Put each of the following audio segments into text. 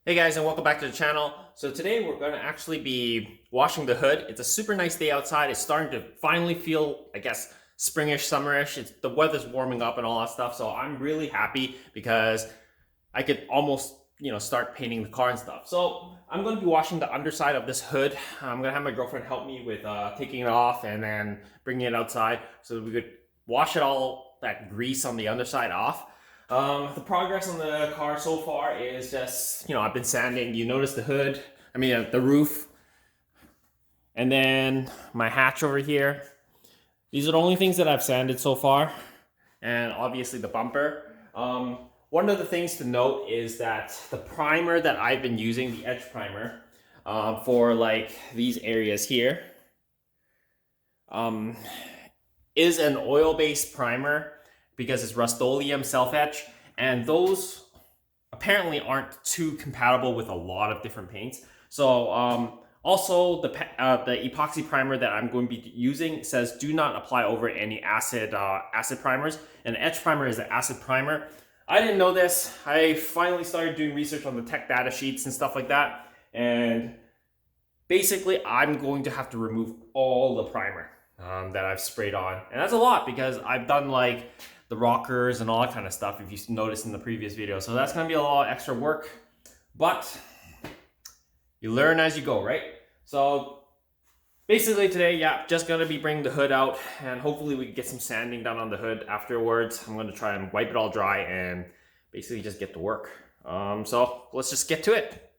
Hey guys, and welcome back to the channel. So today we're going to actually be washing the hood. It's a super nice day outside. It's starting to finally feel, I guess, springish, summerish. The weather's warming up and all that stuff. So I'm really happy because I could almost, start painting the car and stuff. So I'm going to be washing the underside of this hood. I'm going to have my girlfriend help me with taking it off and then bringing it outside so that we could wash it all, that grease on the underside off. The progress on the car so far is just, I've been sanding. You notice the hood, the roof, and then my hatch over here. These are the only things that I've sanded so far, and obviously the bumper. One of the things to note is that the primer that I've been using, the edge primer, for like these areas here, is an oil-based primer because it's Rust-Oleum self-etch, and those apparently aren't too compatible with a lot of different paints. So also the epoxy primer that I'm going to be using says do not apply over any acid primers, and the etch primer is an acid primer. I didn't know this. I finally started doing research on the tech data sheets and stuff like that, and basically I'm going to have to remove all the primer that I've sprayed on, and that's a lot because I've done like the rockers and all that kind of stuff, if you noticed in the previous video. So that's going to be a lot of extra work, but you learn as you go, right? So basically today, just going to be bringing the hood out, and hopefully we can get some sanding done on the hood afterwards. I'm going to try and wipe it all dry and basically just get to work. So let's just get to it.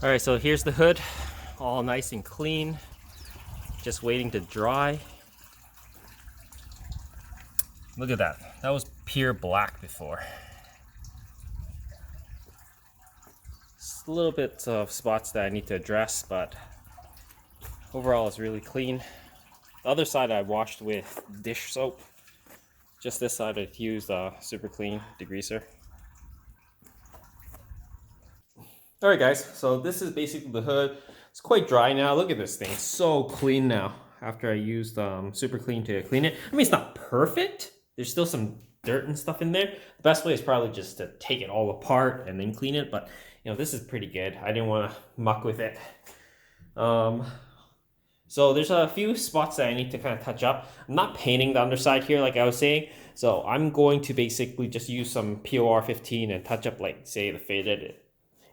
All right, so here's the hood, all nice and clean, just waiting to dry. Look at that. That was pure black before. Just a little bit of spots that I need to address, but overall it's really clean. The other side I washed with dish soap. Just this side I used Super Clean degreaser. Alright guys, so this is basically the hood. It's quite dry now. Look at this thing, it's so clean now after I used Super Clean to clean it. I mean, it's not perfect. There's still some dirt and stuff in there. The best way is probably just to take it all apart and then clean it, but this is pretty good. I didn't want to muck with it. So there's a few spots that I need to kind of touch up. I'm not painting the underside here like I was saying, so I'm going to basically just use some POR 15 and touch up, like, say, the faded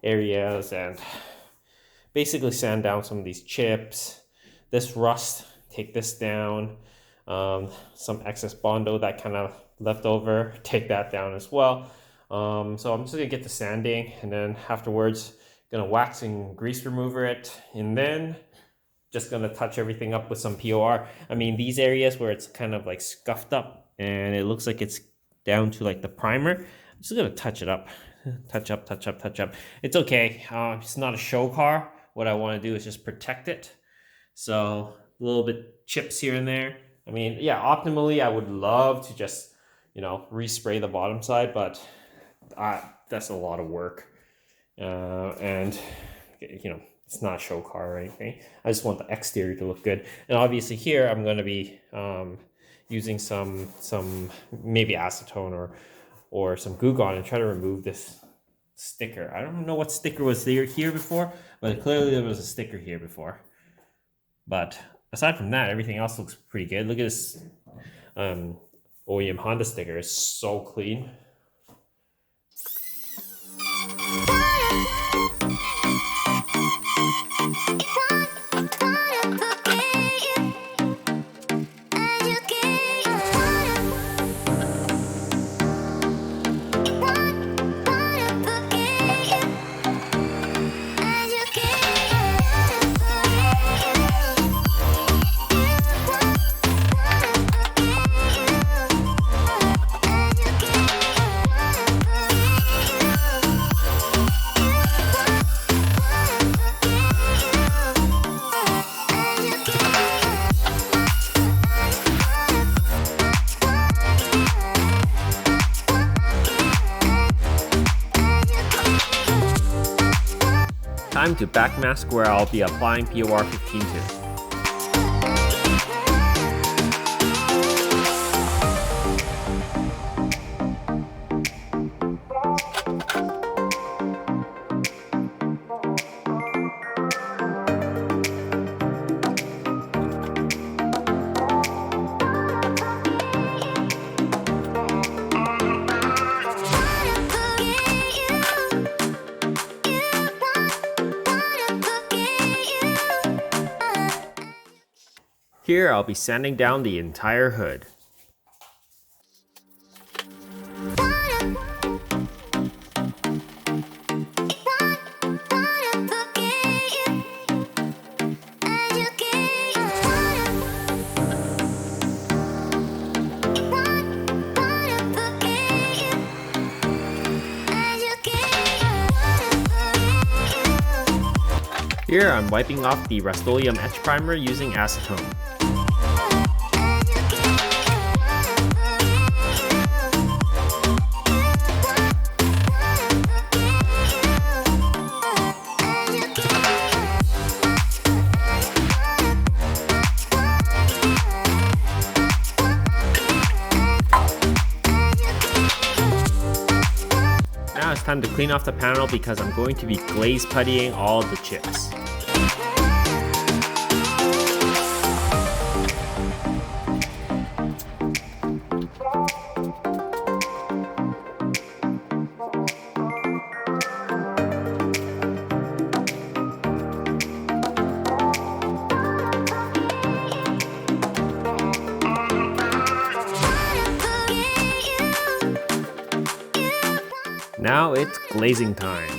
areas, and basically sand down some of these chips, this rust, take this down, some excess Bondo that kind of left over, take that down as well. So I'm just gonna get the sanding, and then afterwards gonna wax and grease remover it, and then just gonna touch everything up with some POR. I mean, these areas where it's kind of like scuffed up and it looks like it's down to like the primer, I'm just gonna touch it up. Touch up. It's okay. It's not a show car. What I want to do is just protect it. So a little bit chips here and there. I mean, yeah, optimally I would love to just, respray the bottom side, but that's a lot of work. And it's not a show car or anything. I just want the exterior to look good. And obviously here I'm going to be using some maybe acetone or some Goo Gone and try to remove this sticker. I don't know what sticker was here before, but clearly there was a sticker here before. But aside from that, everything else looks pretty good. Look at this OEM Honda sticker. It's so clean. time to backmask where I'll be applying POR 15 to. Here I'll be sanding down the entire hood. Here I'm wiping off the Rust-Oleum etch primer using acetone. Now it's time to clean off the panel because I'm going to be glaze puttying all the chips. Now it's glazing time.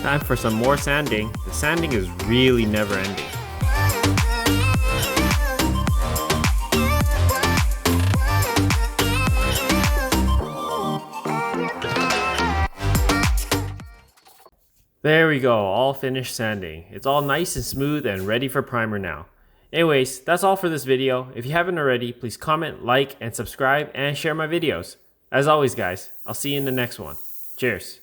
Time for some more sanding. The sanding is really never ending. There we go, all finished sanding. It's all nice and smooth and ready for primer now. Anyways, that's all for this video. If you haven't already, please comment, like, and subscribe, and share my videos. As always guys, I'll see you in the next one. Cheers.